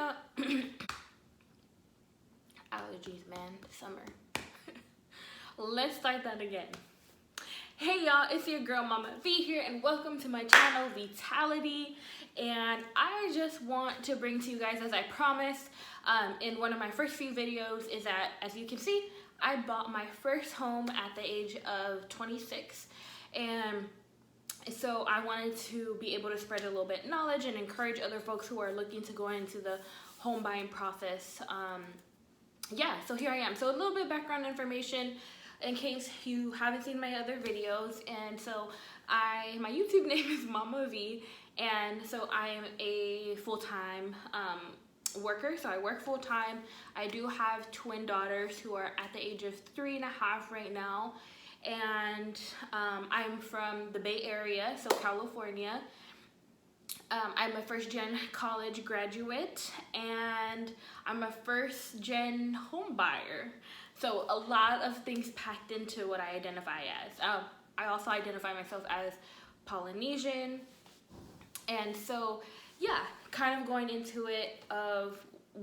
y'all. Allergies, man. Summer. Let's start that again. Hey y'all, it's your girl Mama V here, and welcome to my channel, Vee-tality. And I just want to bring to you guys, as I promised in one of my first few videos, is that, as you can see, I bought my first home at the age of 26. And so I wanted to be able to spread a little bit of knowledge and encourage other folks who are looking to go into the home buying process. Yeah, so here I am. So a little bit of background information in case you haven't seen my other videos. And so my YouTube name is Mama V, and so I am a full-time worker. So I work full-time. I do have twin daughters who are at the age of 3.5 right now. And I'm from the Bay Area, so California. I'm a first-gen college graduate, and I'm a first-gen home buyer. So a lot of things packed into what I identify as. I also identify myself as Polynesian. And so, yeah, kind of going into it of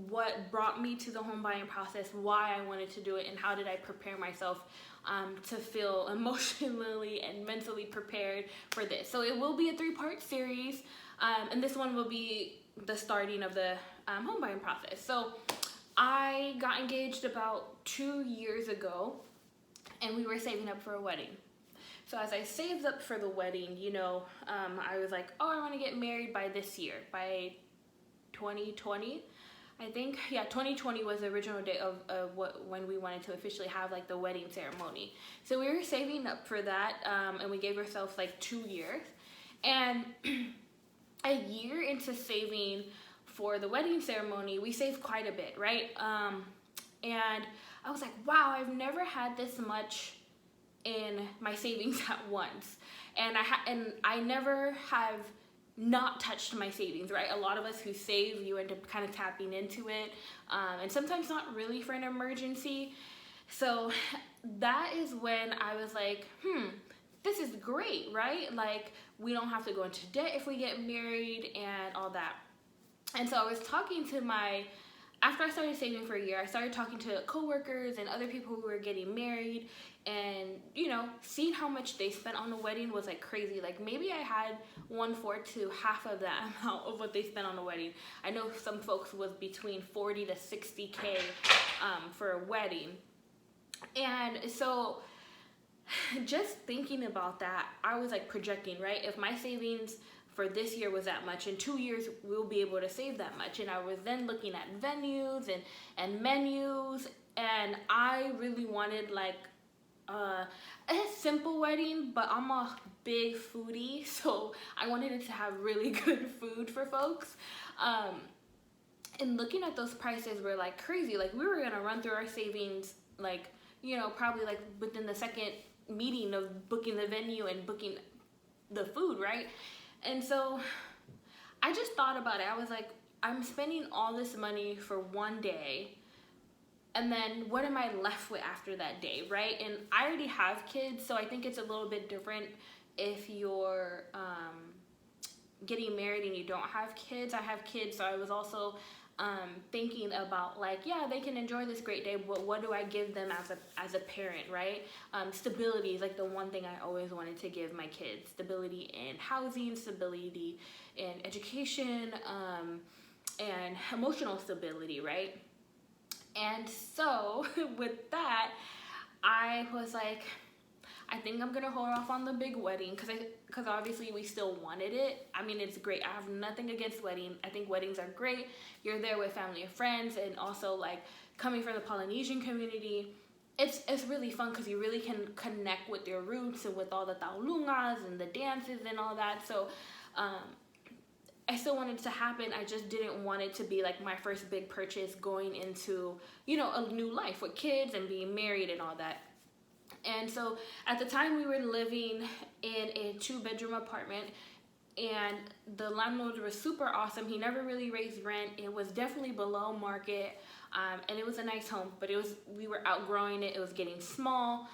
what brought me to the home buying process, why I wanted to do it, and how did I prepare myself to feel emotionally and mentally prepared for this. So it will be a 3-part series, and this one will be the starting of the home buying process. So I got engaged about 2 years ago, and we were saving up for a wedding. So as I saved up for the wedding, you know, I was like, oh, I want to get married by this year, by 2020. I think, yeah, 2020 was the original date of when we wanted to officially have like the wedding ceremony. So we were saving up for that, and we gave ourselves like 2 years. And a year into saving for the wedding ceremony, we saved quite a bit, right? And I was like, wow, I've never had this much in my savings at once. And I never have not touched my savings, right? A lot of us who save, you end up kind of tapping into it, and sometimes not really for an emergency. So that is when I was like, this is great, right? Like, we don't have to go into debt if we get married and all that. And so I was talking to after I started saving for a year, I started talking to coworkers and other people who were getting married, and, you know, seeing how much they spent on the wedding was like crazy. Like, maybe I had 1/4 to half of that amount of what they spent on the wedding. I know some folks was between 40 to 60K for a wedding. And so just thinking about that, I was like projecting, right? If my savings for this year was that much, in 2 years we'll be able to save that much. And I was then looking at venues and menus, and I really wanted like a simple wedding, but I'm a big foodie, so I wanted it to have really good food for folks. And looking at those prices were like crazy. Like, we were gonna run through our savings, like, you know, probably like within the second meeting of booking the venue and booking the food, right? And so I just thought about it. I was like, I'm spending all this money for one day, and then what am I left with after that day, right? And I already have kids, so I think it's a little bit different if you're getting married and you don't have kids. I have kids, so I was also thinking about, like, yeah, they can enjoy this great day, but what do I give them as a parent, right? Stability is like the one thing I always wanted to give my kids. Stability in housing, stability in education, and emotional stability, right? And so with that, I was like, I think I'm gonna hold off on the big wedding, because obviously we still wanted it. I mean, it's great. I have nothing against wedding. I think weddings are great. You're there with family and friends, and also, like, coming from the Polynesian community, it's really fun because you really can connect with your roots and with all the taulungas and the dances and all that. So I still wanted it to happen. I just didn't want it to be like my first big purchase going into, you know, a new life with kids and being married and all that. And so at the time, we were living in a 2-bedroom apartment, and the landlord was super awesome. He never really raised rent. It was definitely below market, and it was a nice home, but we were outgrowing it. It was getting small.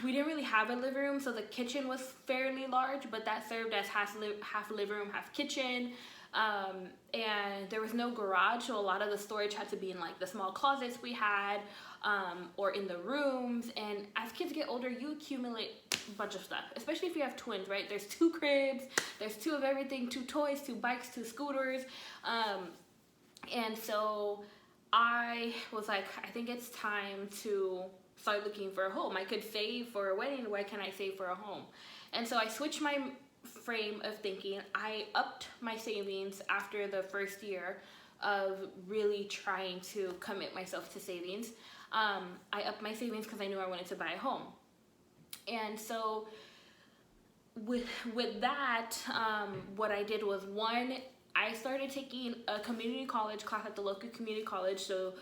We didn't really have a living room, so the kitchen was fairly large, but that served as half living room, half kitchen. And there was no garage, so a lot of the storage had to be in like the small closets we had, or in the rooms. And as kids get older, you accumulate a bunch of stuff, especially if you have twins, right? There's 2 cribs, there's 2 of everything, 2 toys, 2 bikes, 2 scooters. And so I was like, I think it's time to start looking for a home. I could save for a wedding. Why can't I save for a home? And so I switched my frame of thinking. I upped my savings after the first year of really trying to commit myself to savings. I upped my savings because I knew I wanted to buy a home. And so with that, what I did was, one, I started taking a community college class at the local community college, so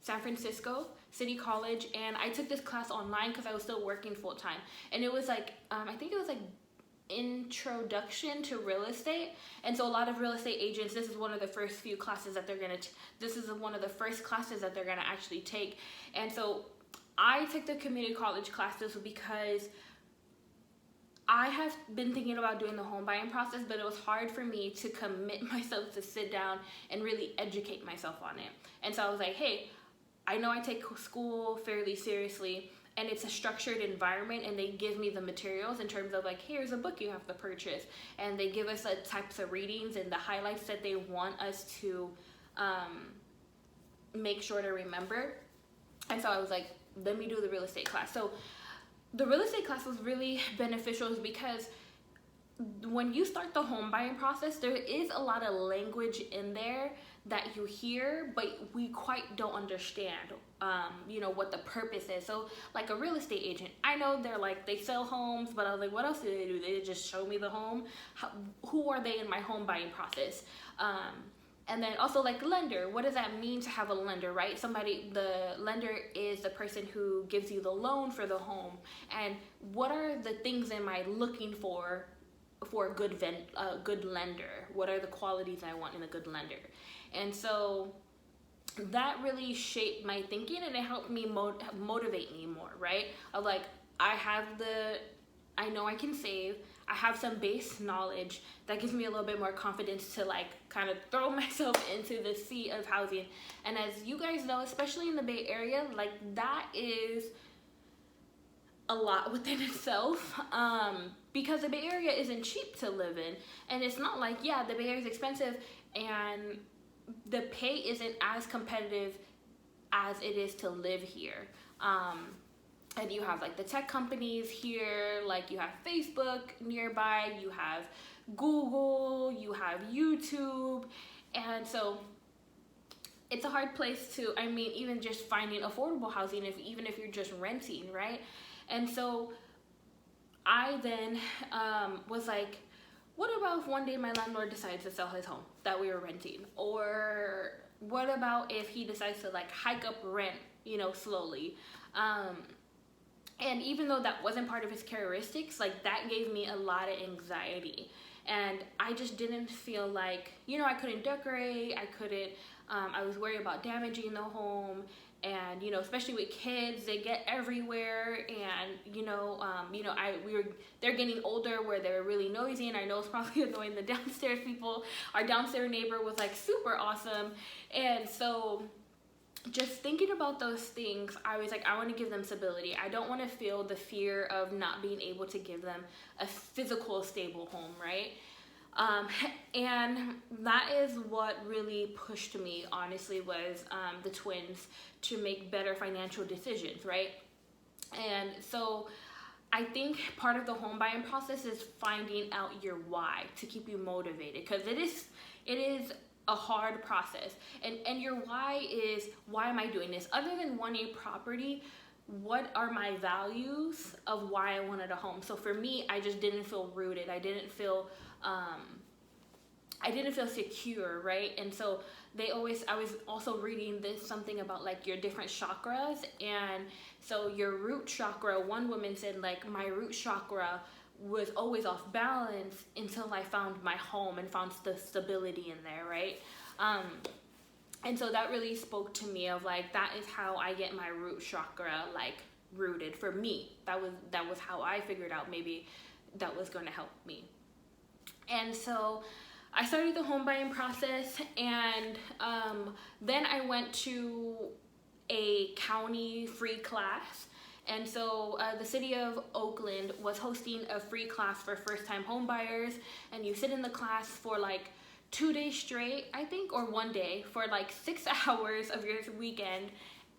San Francisco City College, and I took this class online because I was still working full time. And it was like, I think it was like introduction to real estate. And so a lot of real estate agents, this is one of the first few classes that they're gonna, this is one of the first classes that they're gonna actually take. And so I took the community college classes because I have been thinking about doing the home buying process, but it was hard for me to commit myself to sit down and really educate myself on it. And so I was like, hey, I know I take school fairly seriously, and it's a structured environment, and they give me the materials in terms of like, here's a book you have to purchase, and they give us the types of readings and the highlights that they want us to make sure to remember. And so I was like, let me do the real estate class. So the real estate class was really beneficial because when you start the home buying process, there is a lot of language in there that you hear, but we quite don't understand, you know, what the purpose is. So like a real estate agent, I know they're like, they sell homes, but I was like, what else do they do? They just show me the home. Who are they in my home buying process? And then also like lender, what does that mean to have a lender, right? The lender is the person who gives you the loan for the home. And what are the things am I looking for a good lender? What are the qualities I want in a good lender? And so that really shaped my thinking, and it helped me motivate me more, right? Of like, I know I can save. I have some base knowledge that gives me a little bit more confidence to like kind of throw myself into the sea of housing. And as you guys know, especially in the Bay Area, like that is a lot within itself, because the Bay Area isn't cheap to live in. And it's not like, yeah, the Bay Area is expensive and the pay isn't as competitive as it is to live here. And you have like the tech companies here, like you have Facebook nearby, you have Google, you have YouTube. And so it's a hard place to, I mean, even just finding affordable housing, even if you're just renting, right? And so I then was like, what about if one day my landlord decides to sell his home that we were renting? Or what about if he decides to like hike up rent, you know, slowly? And even though that wasn't part of his characteristics, like that gave me a lot of anxiety. And I just didn't feel like, you know, I couldn't decorate, I was worried about damaging the home. And, you know, especially with kids, they get everywhere. And, they're getting older where they're really noisy. And I know it's probably annoying the downstairs people. Our downstairs neighbor was like super awesome. And so just thinking about those things, I was like, I want to give them stability. I don't want to feel the fear of not being able to give them a physical, stable home, right? And that is what really pushed me, honestly, was the twins to make better financial decisions, right? And so I think part of the home buying process is finding out your why to keep you motivated, because it is a hard process. And your why is, why am I doing this? Other than wanting property, what are my values of why I wanted a home? So for me, I just didn't feel rooted. I didn't feel secure, right? And so I was also reading something about like your different chakras. And so your root chakra, one woman said like, my root chakra was always off balance until I found my home and found the stability in there, right? And so that really spoke to me of like, that is how I get my root chakra like rooted for me. That was how I figured out maybe that was going to help me. And so I started the home buying process, and then I went to a county free class. And so the city of Oakland was hosting a free class for first-time home buyers, and you sit in the class for like 2 days straight, I think, or 1 day for like 6 hours of your weekend,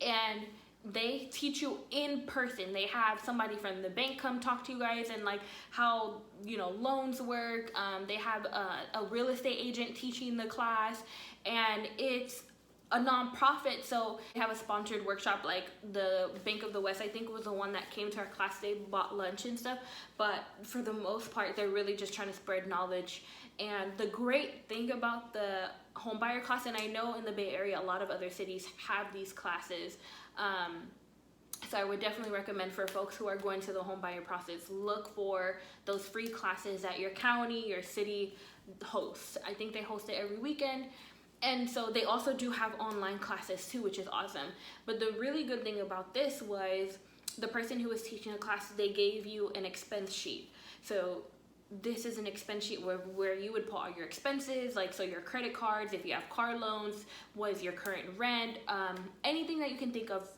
and they teach you in person. They have somebody from the bank come talk to you guys, and like how, you know, loans work. They have a real estate agent teaching the class, and it's a non-profit, so they have a sponsored workshop. Like the Bank of the West, I think, was the one that came to our class. They bought lunch and stuff, but for the most part, they're really just trying to spread knowledge. And the great thing about the homebuyer class, and I know in the Bay Area, a lot of other cities have these classes, so I would definitely recommend for folks who are going to the homebuyer process, look for those free classes that your county, your city hosts. I think they host it every weekend. And so they also do have online classes too, which is awesome. But the really good thing about this was the person who was teaching the class, they gave you an expense sheet. So this is an expense sheet where you would put all your expenses, like so your credit cards, if you have car loans, what is your current rent, anything that you can think of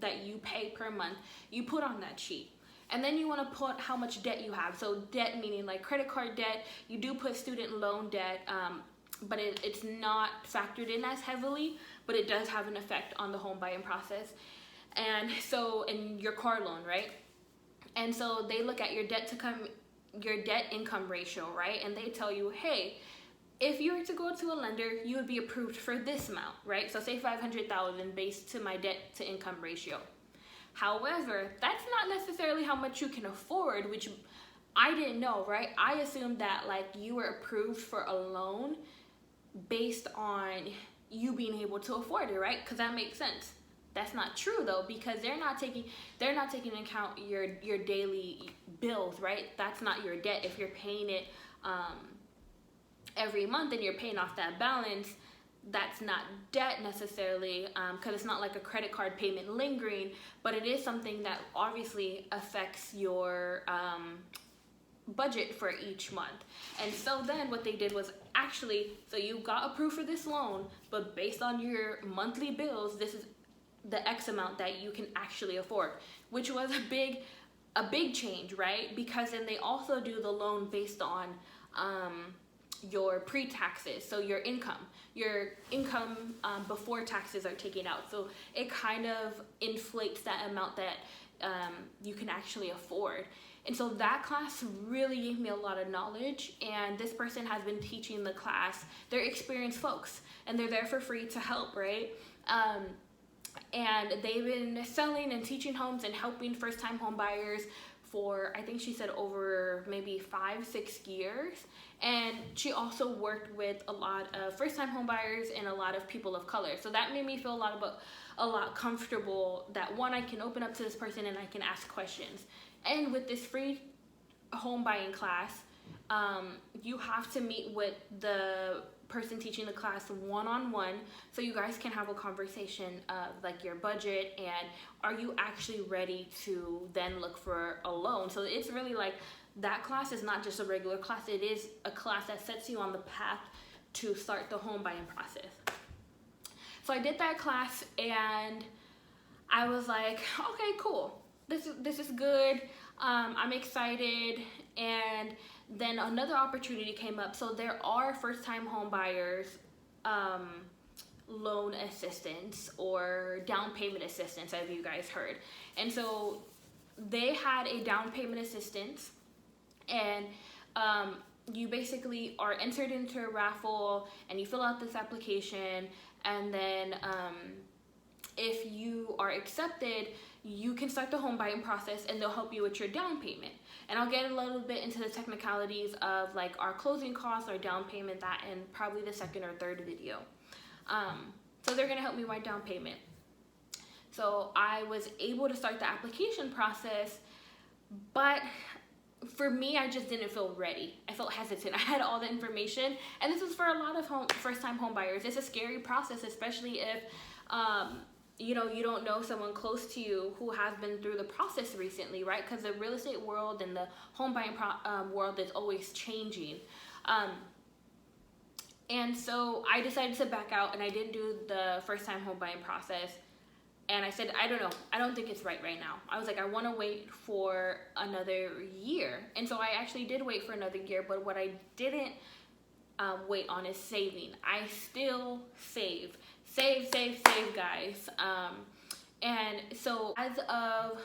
that you pay per month, you put on that sheet. And then you want to put how much debt you have. So debt meaning like credit card debt. You do put student loan debt, but it's not factored in as heavily, but it does have an effect on the home buying process. And so, in your car loan, right? And so they look at your debt income ratio, right? And they tell you, hey, if you were to go to a lender, you would be approved for this amount, right? So say 500,000 based to my debt to income ratio. However, that's not necessarily how much you can afford, which I didn't know, right? I assumed that like you were approved for a loan based on you being able to afford it, right? Because that makes sense. That's not true though, because they're not taking into account your daily bills, right? That's not your debt. If you're paying it every month and you're paying off that balance, that's not debt necessarily, because it's not like a credit card payment lingering, but it is something that obviously affects your budget for each month. And so then what they did was actually, so you got approved for this loan, but based on your monthly bills, this is the X amount that you can actually afford, which was a big change, right? Because then they also do the loan based on your pre-taxes, so your income before taxes are taken out. So it kind of inflates that amount that you can actually afford. And so that class really gave me a lot of knowledge, and this person has been teaching the class. They're experienced folks, and they're there for free to help, right? And they've been selling and teaching homes and helping first-time home buyers for, I think she said, over maybe 5-6 years. And she also worked with a lot of first-time home buyers and a lot of people of color. So that made me feel a lot comfortable that, one, I can open up to this person and I can ask questions. And with this free home buying class, you have to meet with the person teaching the class one-on-one, so you guys can have a conversation of like your budget and are you actually ready to then look for a loan. So it's really like, that class is not just a regular class, it is a class that sets you on the path to start the home buying process. So I did that class and I was like, okay, cool, this is good, I'm excited. And then another opportunity came up. So there are first-time home buyers loan assistance or down payment assistance, have you guys heard? And so they had a down payment assistance, and you basically are entered into a raffle and you fill out this application, and then if you are accepted, you can start the home buying process and they'll help you with your down payment. And I'll get a little bit into the technicalities of like our closing costs, our down payment, that in probably the second or third video. So they're gonna help me with my down payment. So I was able to start the application process, but for me, I just didn't feel ready. I felt hesitant. I had all the information, and this is for a lot of first-time home buyers. It's a scary process, especially if you don't know someone close to you who has been through the process recently, right? Because the real estate world and the home buying world is always changing. And so I decided to back out, and I didn't do the first time home buying process. And I said, I don't know. I don't think it's right now. I was like, I want to wait for another year. And so I actually did wait for another year. But what I didn't wait on is saving. I still save, guys. And so as of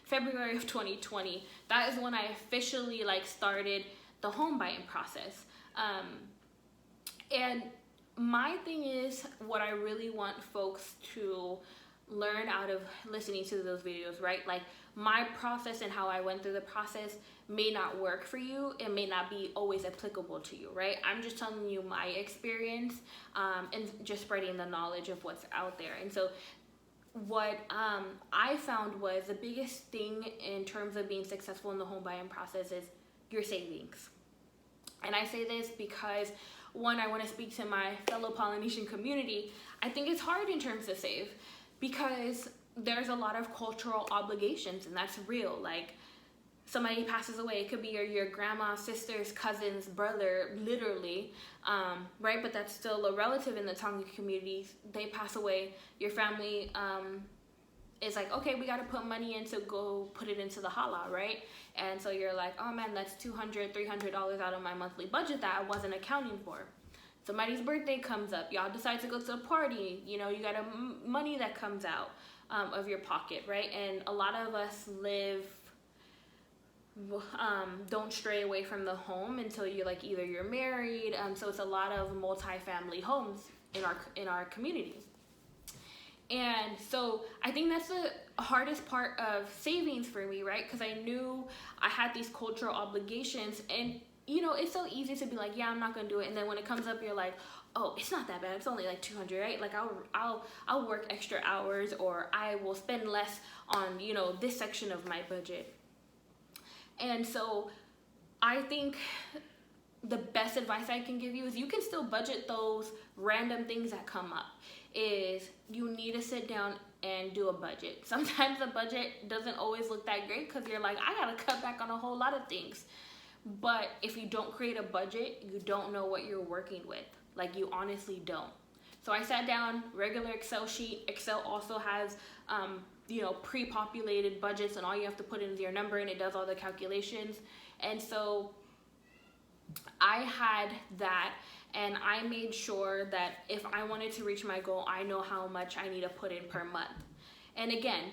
February of 2020, that is when I officially like started the home buying process. And my thing is, what I really want folks to learn out of listening to those videos, right? Like, my process and how I went through the process may not work for you. It may not be always applicable to you, right? I'm just telling you my experience, and just spreading the knowledge of what's out there. And so what I found was the biggest thing in terms of being successful in the home buying process is your savings. And I say this because, one, I want to speak to my fellow Polynesian community. I think it's hard in terms of save because there's a lot of cultural obligations, and that's real. Like, somebody passes away, it could be your grandma, sister's, cousin's, brother, literally, right? But that's still a relative in the Tonga community. They pass away, your family is like, okay, we got to put money in to go put it into the hala, right? And so you're like, oh man, that's $200, $300 out of my monthly budget that I wasn't accounting for. Somebody's birthday comes up, y'all decide to go to a party, you know, you got money that comes out of your pocket, right? And a lot of us don't stray away from the home until you're like, either you're married, so it's a lot of multi-family homes in our community. And so I think that's the hardest part of savings for me, right? Because I knew I had these cultural obligations, and you know, it's so easy to be like, yeah, I'm not gonna do it, and then when it comes up, you're like, oh, it's not that bad, it's only like $200, right? Like, I'll work extra hours, or I will spend less on, you know, this section of my budget. And so I think the best advice I can give you is, you can still budget those random things that come up. Is you need to sit down and do a budget. Sometimes the budget doesn't always look that great because you're like, I gotta cut back on a whole lot of things. But if you don't create a budget, you don't know what you're working with. Like, you honestly don't. So I sat down, regular Excel sheet. Excel also has you know, pre-populated budgets, and all you have to put in is your number, and it does all the calculations. And so I had that, and I made sure that if I wanted to reach my goal, I know how much I need to put in per month. And again,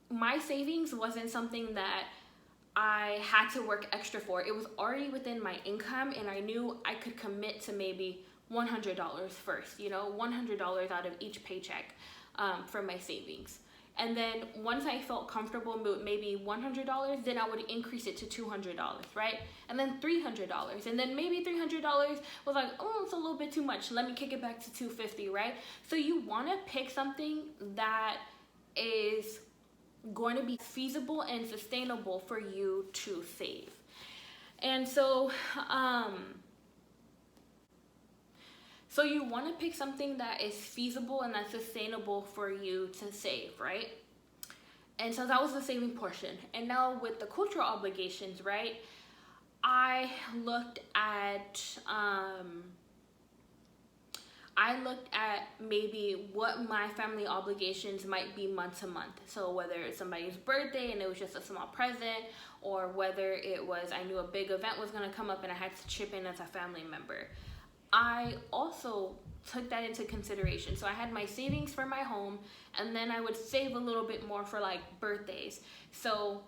my savings wasn't something that I had to work extra for. It was already within my income, and I knew I could commit to maybe $100 first, you know, $100 out of each paycheck for my savings. And then once I felt comfortable with maybe $100, then I would increase it to $200, right? And then $300, and then maybe $300 was like, oh, it's a little bit too much. Let me kick it back to $250, right? So you want to pick something that is going to be feasible and sustainable for you to save. And so so you want to pick something that is feasible and that's sustainable for you to save, right? And so that was the saving portion. And now with the cultural obligations, right? I looked at maybe what my family obligations might be month to month. So whether it's somebody's birthday and it was just a small present, or whether it was, I knew a big event was going to come up and I had to chip in as a family member. I also took that into consideration. So I had my savings for my home, and then I would save a little bit more for like birthdays. So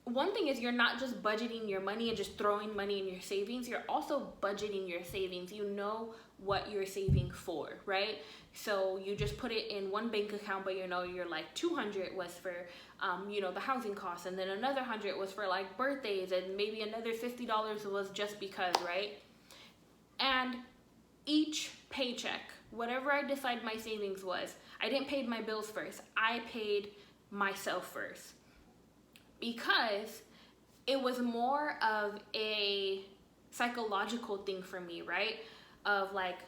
one thing is, you're not just budgeting your money and just throwing money in your savings. You're also budgeting your savings. You know what you're saving for, right? So you just put it in one bank account, but you know you're like 200 was for you know, the housing costs, and then another 100 was for like birthdays, and maybe another $50 was just because, right? And each paycheck, whatever I decide my savings was, I didn't pay my bills first. I paid myself first, because it was more of a psychological thing for me, right? Of like,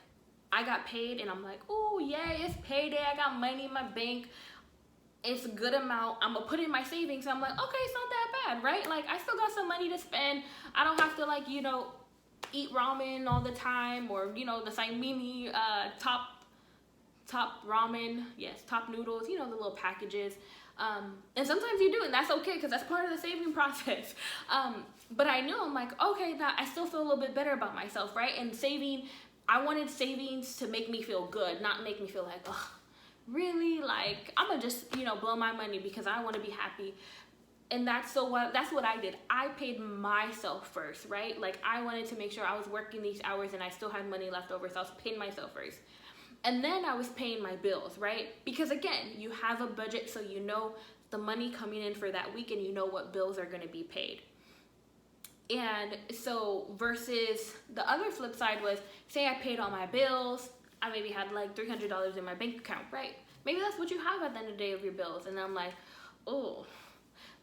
I got paid and I'm like, oh yeah, it's payday. I got money in my bank. It's a good amount. I'm gonna put in my savings. I'm like, okay, it's not that bad, right? Like, I still got some money to spend. I don't have to, like, you know, eat ramen all the time, or you know, the Saimini top ramen, yes, top noodles, you know, the little packages. And sometimes you do, and that's okay, because that's part of the saving process. But I knew, I'm like, okay, now I still feel a little bit better about myself, right? And saving, I wanted savings to make me feel good, not make me feel like, oh, really? Like, I'm gonna just, you know, blow my money because I want to be happy. And that's what I did. I paid myself first, right? Like, I wanted to make sure I was working these hours and I still had money left over, so I was paying myself first. And then I was paying my bills, right? Because again, you have a budget, so you know the money coming in for that week and you know what bills are gonna be paid. And so versus the other flip side was, say I paid all my bills, I maybe had like $300 in my bank account, right? Maybe that's what you have at the end of the day of your bills. And I'm like, oh,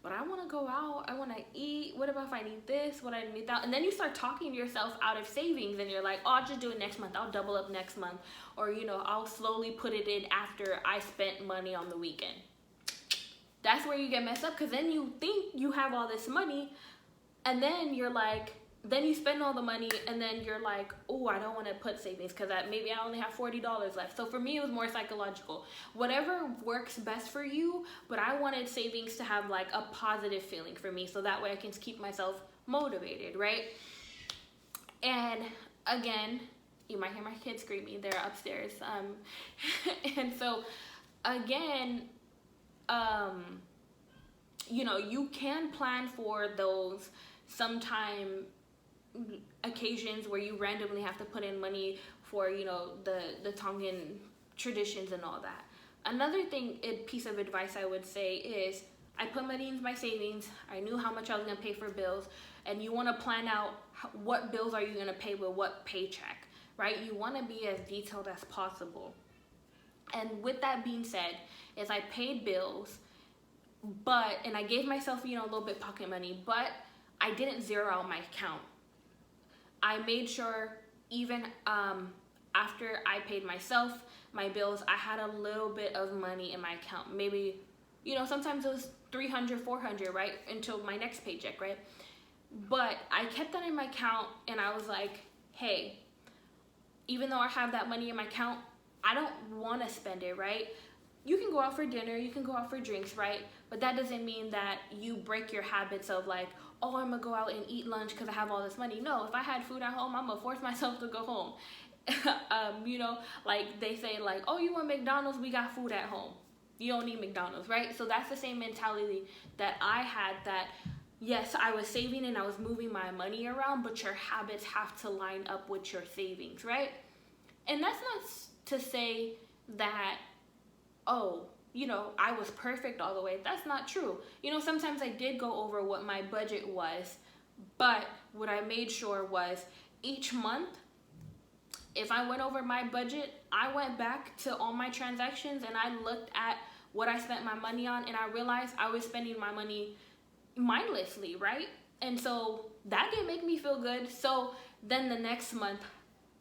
but I want to go out, I want to eat, what about if I need this, what I need that? And then you start talking yourself out of savings, and you're like, oh, I'll just do it next month, I'll double up next month, or you know, I'll slowly put it in after I spent money on the weekend. That's where you get messed up, because then you think you have all this money, and then you're like, then you spend all the money, and then you're like, oh, I don't want to put savings because maybe I only have $40 left. So for me, it was more psychological. Whatever works best for you, but I wanted savings to have like a positive feeling for me, so that way I can keep myself motivated, right? And again, you might hear my kids screaming, they're upstairs. And so again, you know, you can plan for those sometime occasions where you randomly have to put in money for, you know, the Tongan traditions and all that. Another piece of advice I would say is, I put money into my savings, I knew how much I was going to pay for bills, and you want to plan out what bills are you going to pay with what paycheck, right? You want to be as detailed as possible. And with that being said, is I paid bills, and I gave myself, you know, a little bit pocket money, but I didn't zero out my account. I made sure even after I paid myself, my bills, I had a little bit of money in my account. Maybe, you know, sometimes it was $300, $400, right? Until my next paycheck, right? But I kept that in my account, and I was like, hey, even though I have that money in my account, I don't want to spend it, right? You can go out for dinner, you can go out for drinks, right? But that doesn't mean that you break your habits of like, oh, I'm gonna go out and eat lunch because I have all this money. No, if I had food at home, I'm gonna force myself to go home. You know, like they say like, oh, you want McDonald's? We got food at home. You don't need McDonald's, right? So that's the same mentality that I had, that yes, I was saving and I was moving my money around, but your habits have to line up with your savings, right? And that's not to say that, oh, you know, I was perfect all the way. That's not true. You know, sometimes I did go over what my budget was, but what I made sure was each month, if I went over my budget, I went back to all my transactions and I looked at what I spent my money on, and I realized I was spending my money mindlessly, right? And so that didn't make me feel good. So then the next month,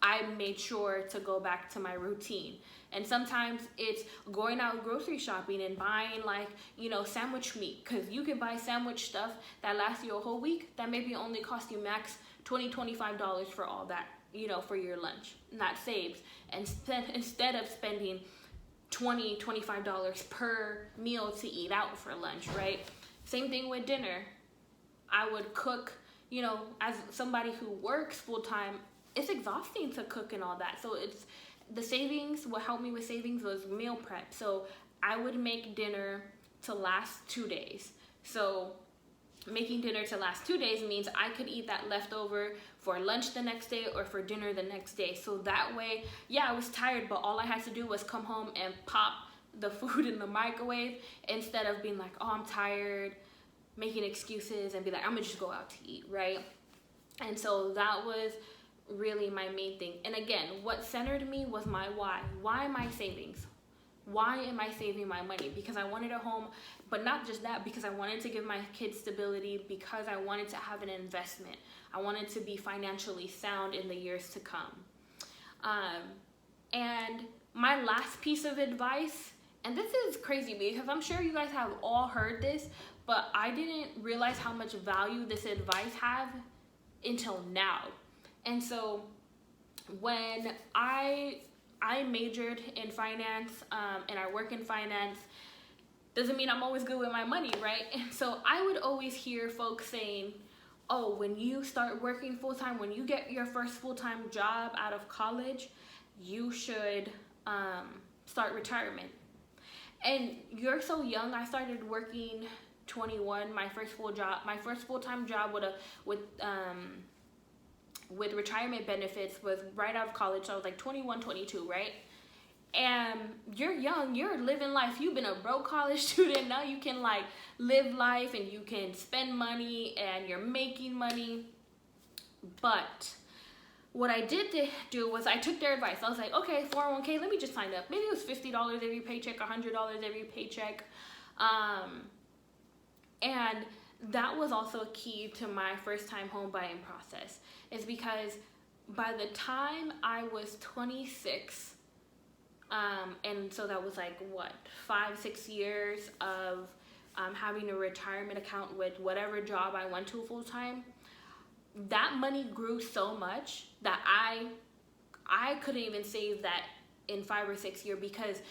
I made sure to go back to my routine. And sometimes it's going out grocery shopping and buying, like, you know, sandwich meat, because you can buy sandwich stuff that lasts you a whole week that maybe only cost you max $20, $25 for all that, you know, for your lunch. And that saves. And instead of spending $20, $25 per meal to eat out for lunch, right? Same thing with dinner. I would cook, you know, as somebody who works full time, it's exhausting to cook and all that. So it's the savings, what helped me with savings was meal prep. So I would make dinner to last 2 days. So making dinner to last 2 days means I could eat that leftover for lunch the next day or for dinner the next day. So that way, yeah, I was tired, but all I had to do was come home and pop the food in the microwave, instead of being like, oh, I'm tired, making excuses, and be like, I'm gonna just go out to eat, right? And so that was really my main thing. And again, what centered me was my why. Why am I savings? Why am I saving my money? Because I wanted a home, but not just that, because I wanted to give my kids stability, because I wanted to have an investment. I wanted to be financially sound in the years to come. And my last piece of advice, and this is crazy because I'm sure you guys have all heard this, but I didn't realize how much value this advice have until now. And so when I majored in finance, and I work in finance, doesn't mean I'm always good with my money, right? And so I would always hear folks saying, oh, when you start working full-time, when you get your first full-time job out of college, you should start retirement. And you're so young. I started working 21. My first full-time job with retirement benefits was right out of college. So I was like 21, 22, right? And you're young, you're living life. You've been a broke college student. Now you can like live life and you can spend money and you're making money. But what I did do was I took their advice. I was like, okay, 401k, let me just sign up. Maybe it was $50 every paycheck, $100 every paycheck. And that was also key to my first time home buying process, is because by the time I was 26, and so that was like what, 5-6 years of having a retirement account with whatever job I went to full time, that money grew so much that I couldn't even save that in 5 or 6 years, because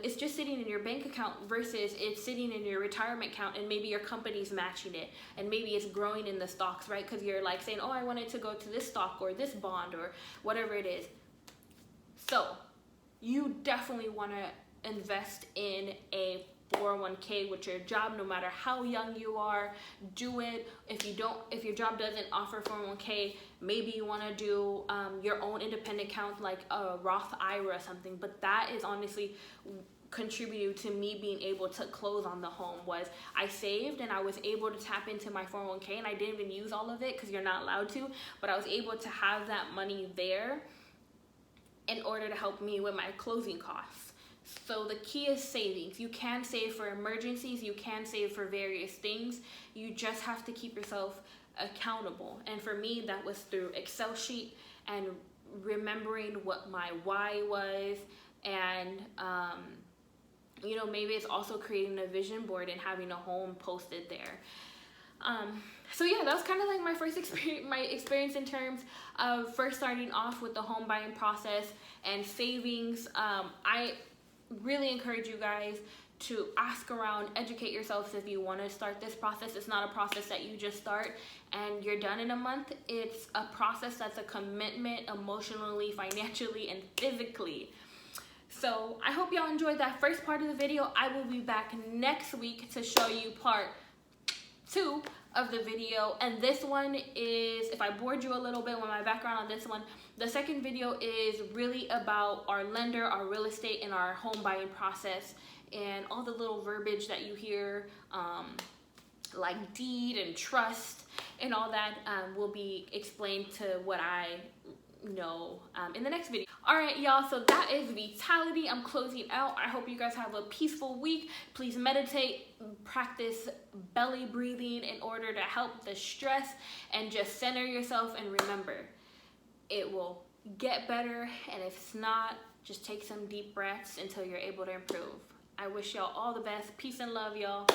it's just sitting in your bank account versus it's sitting in your retirement account, and maybe your company's matching it, and maybe it's growing in the stocks, right? Because you're like saying, oh, I wanted to go to this stock or this bond or whatever it is. So you definitely want to invest in a 401k with your job, no matter how young you are. Do it. If your job doesn't offer 401k, maybe you want to do your own independent account, like a Roth IRA or something. But that is honestly contributed to me being able to close on the home. Was I saved and I was able to tap into my 401k, and I didn't even use all of it because you're not allowed to, but I was able to have that money there in order to help me with my closing costs. So the key is savings. You can save for emergencies, you can save for various things. You just have to keep yourself accountable. And for me, that was through Excel sheet and remembering what my why was, and maybe it's also creating a vision board and having a home posted there. So yeah, that was kind of like my first experience in terms of first starting off with the home buying process and savings. I really encourage you guys to ask around, educate yourselves if you want to start this process. It's not a process that you just start and you're done in a month. It's a process that's a commitment emotionally, financially, and physically. So I hope y'all enjoyed that first part of the video. I will be back next week to show you part 2 of the video, and this one is, if I bored you a little bit with my background on this one, the second video is really about our lender, our real estate, and our home buying process, and all the little verbiage that you hear, like deed and trust and all that, will be explained to what I know in the next video. All right, y'all, so that is Vee-tality. I'm closing out. I hope you guys have a peaceful week. Please meditate, practice belly breathing in order to help the stress, and just center yourself and remember, it will get better, and if it's not, just take some deep breaths until you're able to improve. I wish y'all all the best. Peace and love, y'all.